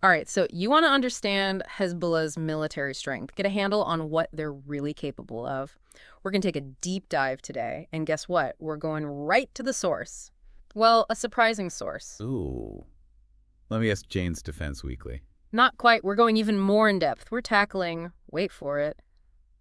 All right, so you want to understand Hezbollah's military strength, get a handle on what they're really capable of. We're going to take a deep dive today, and guess what? We're going right to the source. Well, a surprising source. Ooh. Let me ask Jane's Defense Weekly. Not quite. We're going even more in depth. We're tackling, wait for it,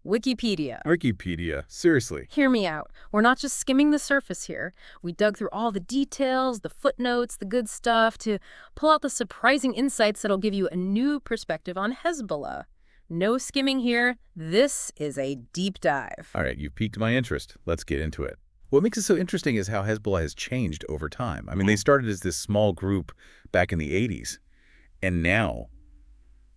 Wikipedia. Wikipedia. Seriously. Hear me out. We're not just skimming the surface here. We dug through all the details, the footnotes, the good stuff to pull out the surprising insights that'll give you a new perspective on Hezbollah. No skimming here. This is a deep dive. All right, you've piqued my interest. Let's get into it. What makes it so interesting is how Hezbollah has changed over time. I mean, they started as this small group back in the 80s, and now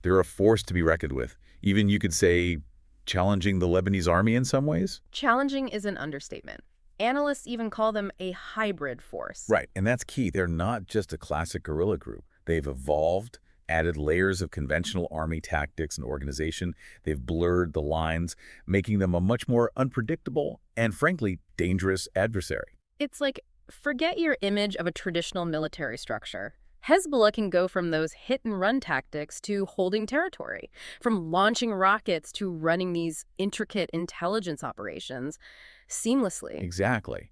they're a force to be reckoned with. Even, you could say, challenging the Lebanese army in some ways. Challenging is an understatement. Analysts even call them a hybrid force. Right, and that's key. They're not just a classic guerrilla group. They've evolved, added layers of conventional army tactics and organization. They've blurred the lines, making them a much more unpredictable and, frankly, dangerous adversary. It's like, forget your image of a traditional military structure. Hezbollah can go from those hit-and-run tactics to holding territory, from launching rockets to running these intricate intelligence operations seamlessly. Exactly.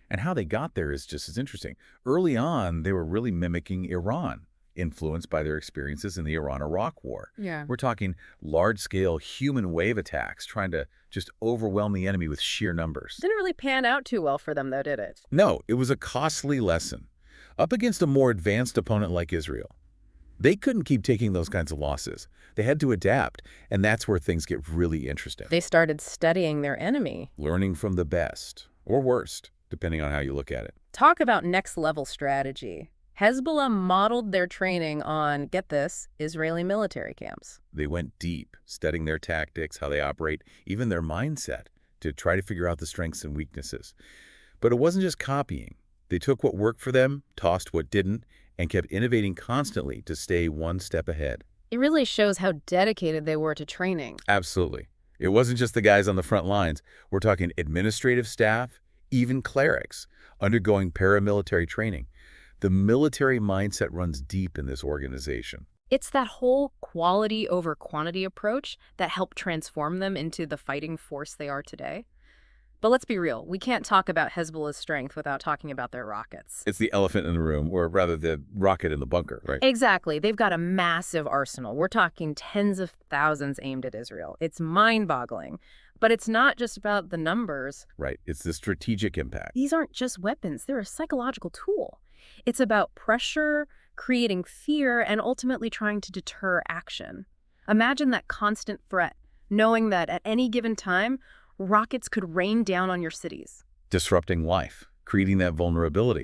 And how they got there is just as interesting. Early on, they were really mimicking Iran, influenced by their experiences in the Iran-Iraq War. Yeah. We're talking large-scale human wave attacks, trying to just overwhelm the enemy with sheer numbers. Didn't really pan out too well for them, though, did it? No, it was a costly lesson. Up against a more advanced opponent like Israel, they couldn't keep taking those kinds of losses. They had to adapt, and that's where things get really interesting. They started studying their enemy. Learning from the best, or worst, depending on how you look at it. Talk about next-level strategy. Hezbollah modeled their training on, get this, Israeli military camps. They went deep, studying their tactics, how they operate, even their mindset, to try to figure out the strengths and weaknesses. But it wasn't just copying. They took what worked for them, tossed what didn't, and kept innovating constantly to stay one step ahead. It really shows how dedicated they were to training. Absolutely. It wasn't just the guys on the front lines. We're talking administrative staff, even clerics, undergoing paramilitary training. The military mindset runs deep in this organization. It's that whole quality over quantity approach that helped transform them into the fighting force they are today. But let's be real, we can't talk about Hezbollah's strength without talking about their rockets. It's the elephant in the room, or rather the rocket in the bunker, right? Exactly. They've got a massive arsenal. We're talking tens of thousands aimed at Israel. It's mind-boggling. But it's not just about the numbers. Right. It's the strategic impact. These aren't just weapons. They're a psychological tool. It's about pressure, creating fear, and ultimately trying to deter action. Imagine that constant threat, knowing that at any given time, rockets could rain down on your cities. Disrupting life, creating that vulnerability.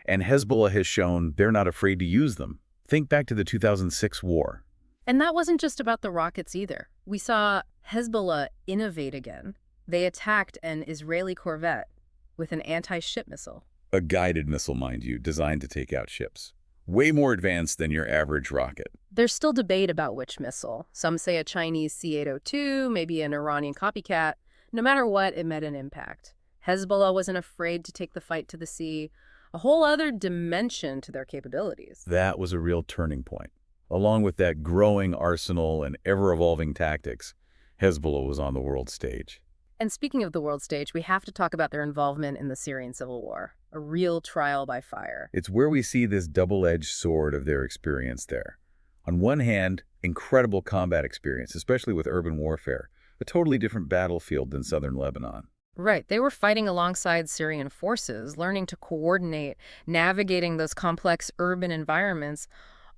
And Hezbollah has shown they're not afraid to use them. Think back to the 2006 war. And that wasn't just about the rockets either. We saw Hezbollah innovate again. They attacked an Israeli corvette with an anti-ship missile. A guided missile, mind you, designed to take out ships. Way more advanced than your average rocket. There's still debate about which missile. Some say a Chinese C-802, maybe an Iranian copycat. No matter what, it made an impact. Hezbollah wasn't afraid to take the fight to the sea, a whole other dimension to their capabilities. That was a real turning point. Along with that growing arsenal and ever-evolving tactics, Hezbollah was on the world stage. And speaking of the world stage, we have to talk about their involvement in the Syrian civil war, a real trial by fire. It's where we see this double-edged sword of their experience there. On one hand, incredible combat experience, especially with urban warfare, a totally different battlefield than southern Lebanon. Right. They were fighting alongside Syrian forces, learning to coordinate, navigating those complex urban environments,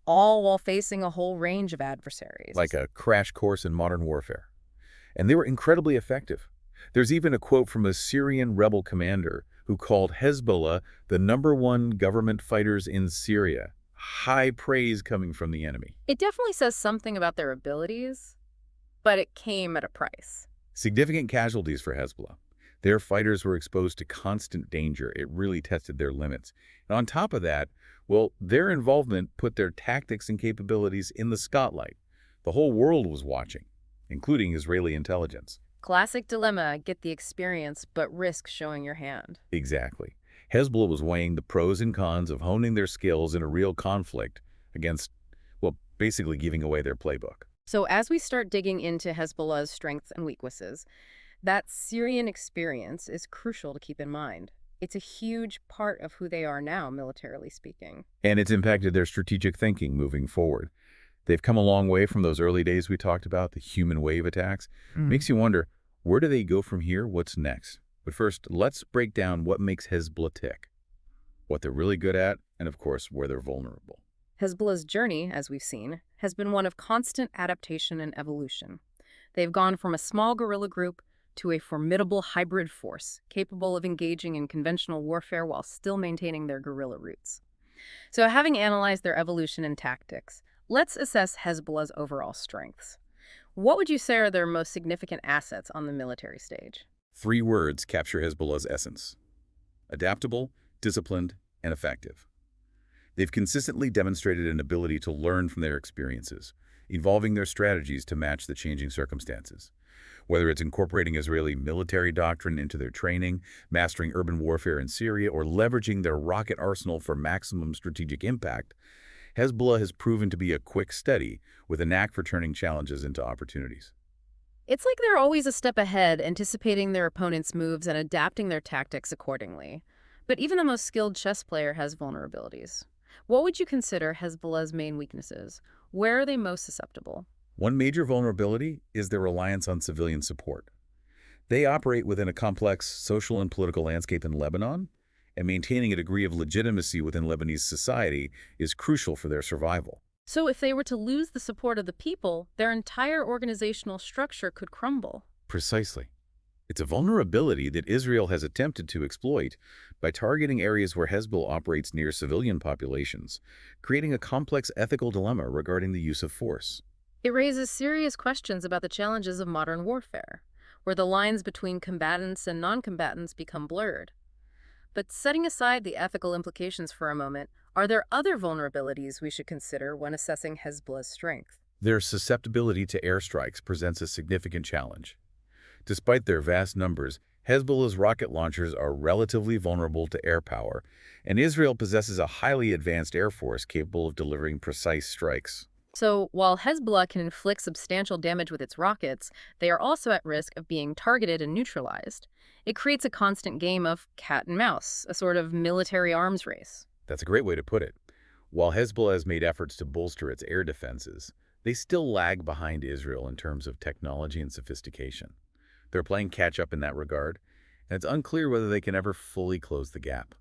all while facing a whole range of adversaries. Like a crash course in modern warfare. And they were incredibly effective. There's even a quote from a Syrian rebel commander who called Hezbollah the #1 government fighters in Syria. High praise coming from the enemy. It definitely says something about their abilities, but it came at a price. Significant casualties for Hezbollah. Their fighters were exposed to constant danger. It really tested their limits. And on top of that, well, their involvement put their tactics and capabilities in the spotlight. The whole world was watching, including Israeli intelligence. Classic dilemma, get the experience, but risk showing your hand. Exactly. Hezbollah was weighing the pros and cons of honing their skills in a real conflict against, well, basically giving away their playbook. So as we start digging into Hezbollah's strengths and weaknesses, that Syrian experience is crucial to keep in mind. It's a huge part of who they are now, militarily speaking. And it's impacted their strategic thinking moving forward. They've come a long way from those early days we talked about, the human wave attacks. Makes you wonder, where do they go from here? What's next? But first, let's break down what makes Hezbollah tick, what they're really good at, and of course, where they're vulnerable. Hezbollah's journey, as we've seen, has been one of constant adaptation and evolution. They've gone from a small guerrilla group to a formidable hybrid force, capable of engaging in conventional warfare while still maintaining their guerrilla roots. So having analyzed their evolution and tactics, let's assess Hezbollah's overall strengths. What would you say are their most significant assets on the military stage? 3 words capture Hezbollah's essence: adaptable, disciplined, and effective. They've consistently demonstrated an ability to learn from their experiences, evolving their strategies to match the changing circumstances. Whether it's incorporating Israeli military doctrine into their training, mastering urban warfare in Syria, or leveraging their rocket arsenal for maximum strategic impact, Hezbollah has proven to be a quick study with a knack for turning challenges into opportunities. It's like they're always a step ahead, anticipating their opponent's moves and adapting their tactics accordingly. But even the most skilled chess player has vulnerabilities. What would you consider Hezbollah's main weaknesses? Where are they most susceptible? One major vulnerability is their reliance on civilian support. They operate within a complex social and political landscape in Lebanon, and maintaining a degree of legitimacy within Lebanese society is crucial for their survival. So if they were to lose the support of the people, their entire organizational structure could crumble. Precisely. It's a vulnerability that Israel has attempted to exploit by targeting areas where Hezbollah operates near civilian populations, creating a complex ethical dilemma regarding the use of force. It raises serious questions about the challenges of modern warfare, where the lines between combatants and non-combatants become blurred. But setting aside the ethical implications for a moment, are there other vulnerabilities we should consider when assessing Hezbollah's strength? Their susceptibility to airstrikes presents a significant challenge. Despite their vast numbers, Hezbollah's rocket launchers are relatively vulnerable to air power, and Israel possesses a highly advanced air force capable of delivering precise strikes. So, while Hezbollah can inflict substantial damage with its rockets, they are also at risk of being targeted and neutralized. It creates a constant game of cat and mouse, a sort of military arms race. That's a great way to put it. While Hezbollah has made efforts to bolster its air defenses, they still lag behind Israel in terms of technology and sophistication. They're playing catch-up in that regard, and it's unclear whether they can ever fully close the gap.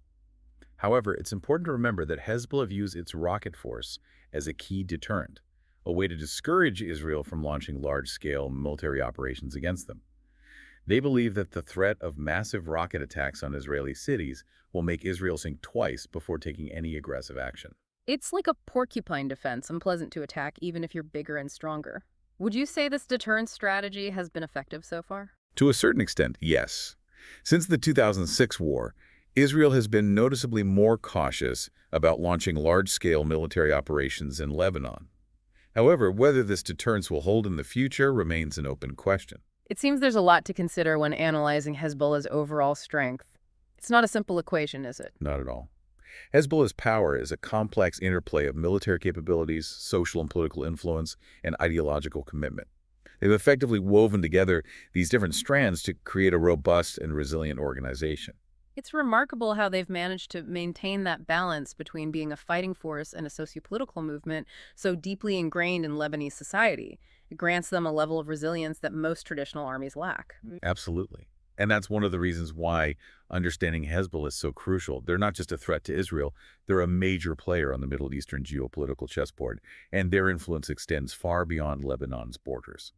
However, it's important to remember that Hezbollah views its rocket force as a key deterrent, a way to discourage Israel from launching large-scale military operations against them. They believe that the threat of massive rocket attacks on Israeli cities will make Israel think twice before taking any aggressive action. It's like a porcupine defense, unpleasant to attack even if you're bigger and stronger. Would you say this deterrence strategy has been effective so far? To a certain extent, yes. Since the 2006 war, Israel has been noticeably more cautious about launching large-scale military operations in Lebanon. However, whether this deterrence will hold in the future remains an open question. It seems there's a lot to consider when analyzing Hezbollah's overall strength. It's not a simple equation, is it? Not at all. Hezbollah's power is a complex interplay of military capabilities, social and political influence, and ideological commitment. They've effectively woven together these different strands to create a robust and resilient organization. It's remarkable how they've managed to maintain that balance between being a fighting force and a sociopolitical movement so deeply ingrained in Lebanese society. It grants them a level of resilience that most traditional armies lack. Absolutely. And that's one of the reasons why understanding Hezbollah is so crucial. They're not just a threat to Israel, they're a major player on the Middle Eastern geopolitical chessboard, and their influence extends far beyond Lebanon's borders.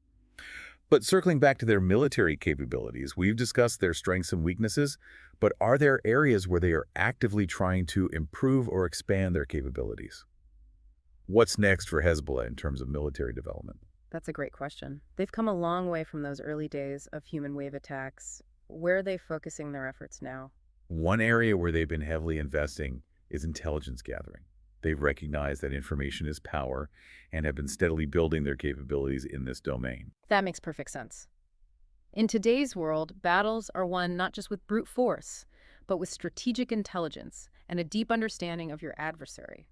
But circling back to their military capabilities, we've discussed their strengths and weaknesses, but are there areas where they are actively trying to improve or expand their capabilities? What's next for Hezbollah in terms of military development? That's a great question. They've come a long way from those early days of human wave attacks. Where are they focusing their efforts now? One area where they've been heavily investing is intelligence gathering. They've recognized that information is power and have been steadily building their capabilities in this domain. That makes perfect sense. In today's world, battles are won not just with brute force, but with strategic intelligence and a deep understanding of your adversary.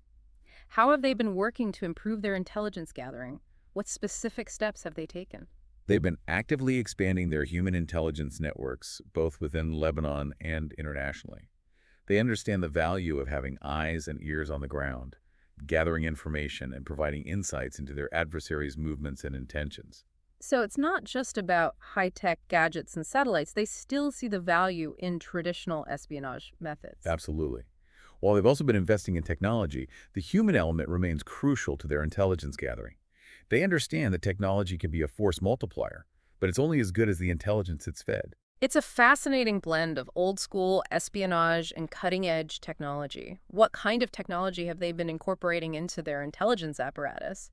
How have they been working to improve their intelligence gathering? What specific steps have they taken? They've been actively expanding their human intelligence networks, both within Lebanon and internationally. They understand the value of having eyes and ears on the ground, gathering information and providing insights into their adversaries' movements and intentions. So it's not just about high-tech gadgets and satellites. They still see the value in traditional espionage methods. Absolutely. While they've also been investing in technology, the human element remains crucial to their intelligence gathering. They understand that technology can be a force multiplier, but it's only as good as the intelligence it's fed. It's a fascinating blend of old-school espionage and cutting-edge technology. What kind of technology have they been incorporating into their intelligence apparatus?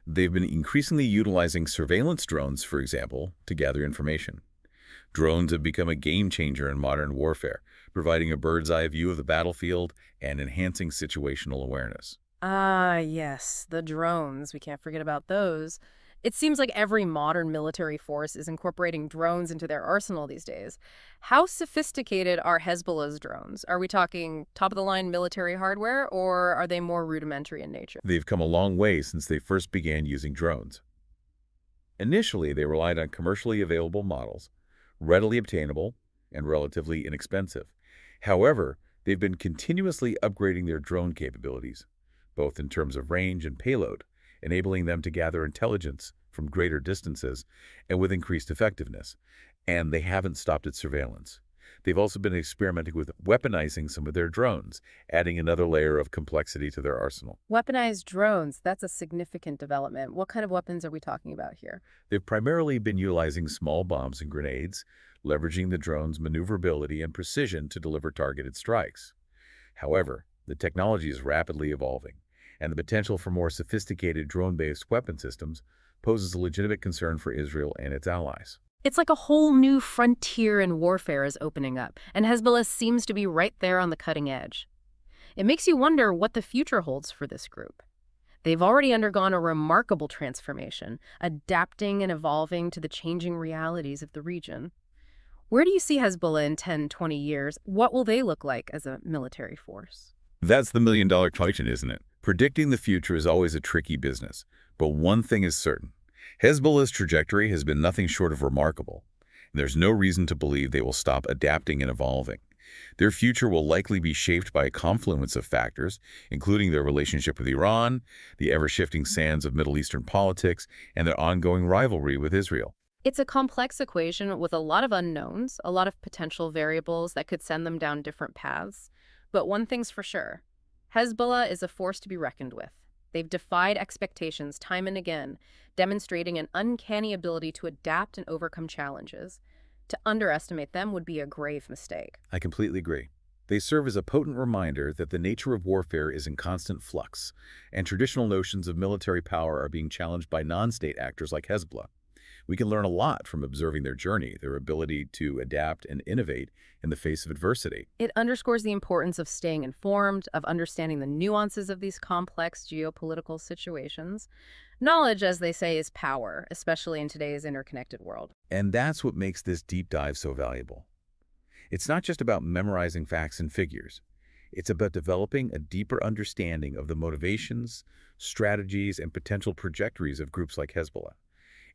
They've been increasingly utilizing surveillance drones, for example, to gather information. Drones have become a game changer in modern warfare, providing a bird's-eye view of the battlefield and enhancing situational awareness. Ah, yes, the drones. We can't forget about those. It seems like every modern military force is incorporating drones into their arsenal these days. How sophisticated are Hezbollah's drones? Are we talking top-of-the-line military hardware, or are they more rudimentary in nature? They've come a long way since they first began using drones. Initially, they relied on commercially available models, readily obtainable and relatively inexpensive. However, they've been continuously upgrading their drone capabilities, both in terms of range and payload, enabling them to gather intelligence from greater distances and with increased effectiveness. And they haven't stopped at surveillance. They've also been experimenting with weaponizing some of their drones, adding another layer of complexity to their arsenal. Weaponized drones, that's a significant development. What kind of weapons are we talking about here? They've primarily been utilizing small bombs and grenades, leveraging the drone's maneuverability and precision to deliver targeted strikes. However, the technology is rapidly evolving, and the potential for more sophisticated drone-based weapon systems poses a legitimate concern for Israel and its allies. It's like a whole new frontier in warfare is opening up, and Hezbollah seems to be right there on the cutting edge. It makes you wonder what the future holds for this group. They've already undergone a remarkable transformation, adapting and evolving to the changing realities of the region. Where do you see Hezbollah in 10, 20 years? What will they look like as a military force? That's the million-dollar question, isn't it? Predicting the future is always a tricky business, but one thing is certain. Hezbollah's trajectory has been nothing short of remarkable, and there's no reason to believe they will stop adapting and evolving. Their future will likely be shaped by a confluence of factors, including their relationship with Iran, the ever-shifting sands of Middle Eastern politics, and their ongoing rivalry with Israel. It's a complex equation with a lot of unknowns, a lot of potential variables that could send them down different paths. But one thing's for sure, Hezbollah is a force to be reckoned with. They've defied expectations time and again, demonstrating an uncanny ability to adapt and overcome challenges. To underestimate them would be a grave mistake. I completely agree. They serve as a potent reminder that the nature of warfare is in constant flux, and traditional notions of military power are being challenged by non-state actors like Hezbollah. We can learn a lot from observing their journey, their ability to adapt and innovate in the face of adversity. It underscores the importance of staying informed, of understanding the nuances of these complex geopolitical situations. Knowledge, as they say, is power, especially in today's interconnected world. And that's what makes this deep dive so valuable. It's not just about memorizing facts and figures. It's about developing a deeper understanding of the motivations, strategies, and potential trajectories of groups like Hezbollah.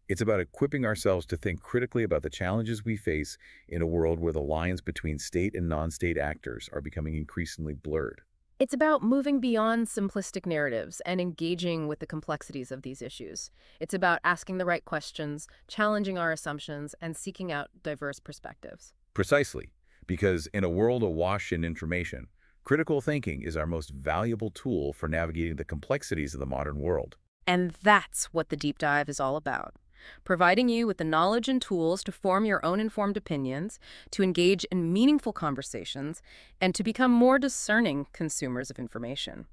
It's about equipping ourselves to think critically about the challenges we face in a world where the lines between state and non-state actors are becoming increasingly blurred. It's about moving beyond simplistic narratives and engaging with the complexities of these issues. It's about asking the right questions, challenging our assumptions, and seeking out diverse perspectives. Precisely, because in a world awash in information, critical thinking is our most valuable tool for navigating the complexities of the modern world. And that's what the deep dive is all about. Providing you with the knowledge and tools to form your own informed opinions, to engage in meaningful conversations, and to become more discerning consumers of information.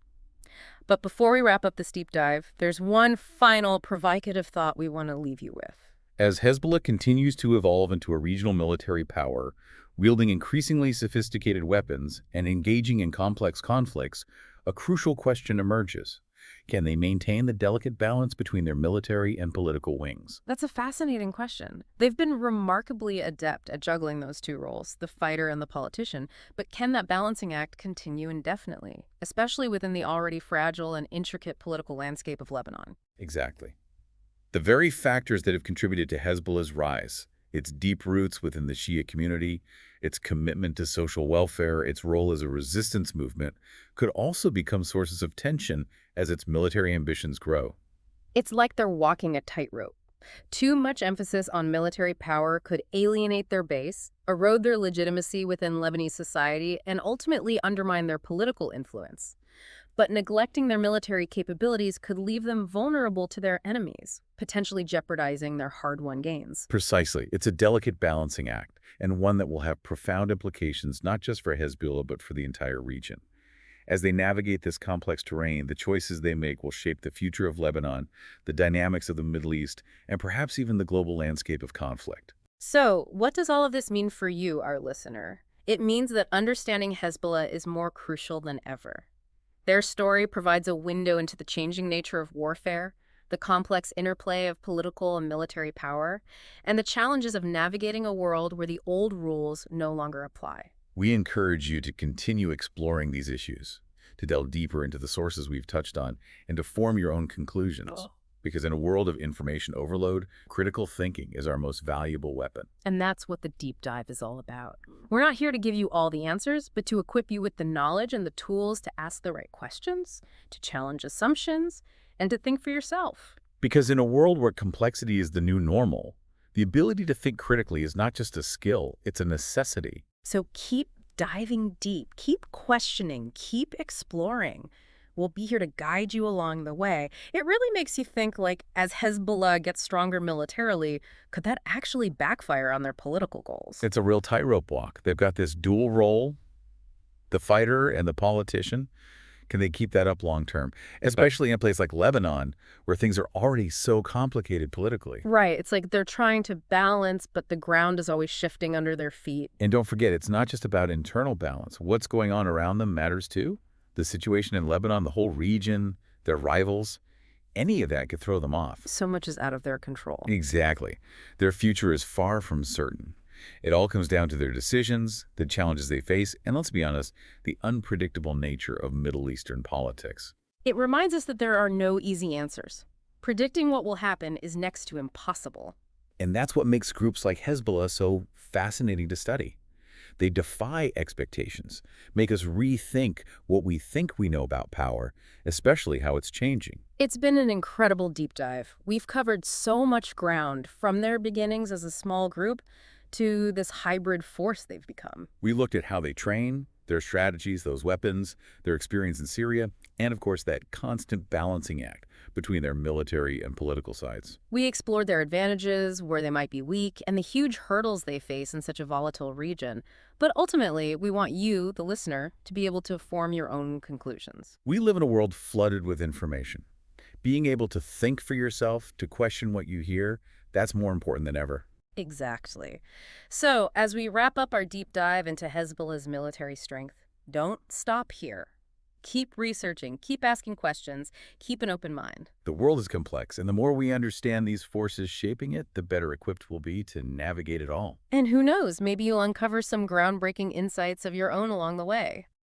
But before we wrap up this deep dive, there's one final provocative thought we want to leave you with. As Hezbollah continues to evolve into a regional military power, wielding increasingly sophisticated weapons and engaging in complex conflicts, a crucial question emerges. Can they maintain the delicate balance between their military and political wings? That's a fascinating question. They've been remarkably adept at juggling those two roles, the fighter and the politician, but can that balancing act continue indefinitely, especially within the already fragile and intricate political landscape of Lebanon? Exactly. The very factors that have contributed to Hezbollah's rise, its deep roots within the Shia community, its commitment to social welfare, its role as a resistance movement, could also become sources of tension as its military ambitions grow. It's like they're walking a tightrope. Too much emphasis on military power could alienate their base, erode their legitimacy within Lebanese society, and ultimately undermine their political influence. But neglecting their military capabilities could leave them vulnerable to their enemies, potentially jeopardizing their hard-won gains. Precisely. It's a delicate balancing act, and one that will have profound implications not just for Hezbollah but for the entire region. As they navigate this complex terrain, the choices they make will shape the future of Lebanon, the dynamics of the Middle East, and perhaps even the global landscape of conflict. So, what does all of this mean for you, our listener? It means that understanding Hezbollah is more crucial than ever. Their story provides a window into the changing nature of warfare, the complex interplay of political and military power, and the challenges of navigating a world where the old rules no longer apply. We encourage you to continue exploring these issues, to delve deeper into the sources we've touched on, and to form your own conclusions. Because in a world of information overload, critical thinking is our most valuable weapon. And that's what the deep dive is all about. We're not here to give you all the answers, but to equip you with the knowledge and the tools to ask the right questions, to challenge assumptions, and to think for yourself. Because in a world where complexity is the new normal, the ability to think critically is not just a skill, it's a necessity. So keep diving deep, keep questioning, keep exploring. We'll be here to guide you along the way. It really makes you think, like, as Hezbollah gets stronger militarily, could that actually backfire on their political goals? It's a real tightrope walk. They've got this dual role, the fighter and the politician. Can they keep that up long term? Especially in a place like Lebanon, where things are already so complicated politically. Right. It's like they're trying to balance, but the ground is always shifting under their feet. And don't forget, it's not just about internal balance. What's going on around them matters too. The situation in Lebanon, the whole region, their rivals, any of that could throw them off. So much is out of their control. Exactly. Their future is far from certain. It all comes down to their decisions, the challenges they face, and let's be honest, the unpredictable nature of Middle Eastern politics. It reminds us that there are no easy answers. Predicting what will happen is next to impossible. And that's what makes groups like Hezbollah so fascinating to study. They defy expectations, make us rethink what we think we know about power, especially how it's changing. It's been an incredible deep dive. We've covered so much ground, from their beginnings as a small group to this hybrid force they've become. We looked at how they train, their strategies, those weapons, their experience in Syria, and of course that constant balancing act between their military and political sides. We explored their advantages, where they might be weak, and the huge hurdles they face in such a volatile region. But ultimately, we want you, the listener, to be able to form your own conclusions. We live in a world flooded with information. Being able to think for yourself, to question what you hear, that's more important than ever. Exactly. So, as we wrap up our deep dive into Hezbollah's military strength, don't stop here. Keep researching, keep asking questions, keep an open mind. The world is complex, and the more we understand these forces shaping it, the better equipped we'll be to navigate it all. And who knows, maybe you'll uncover some groundbreaking insights of your own along the way.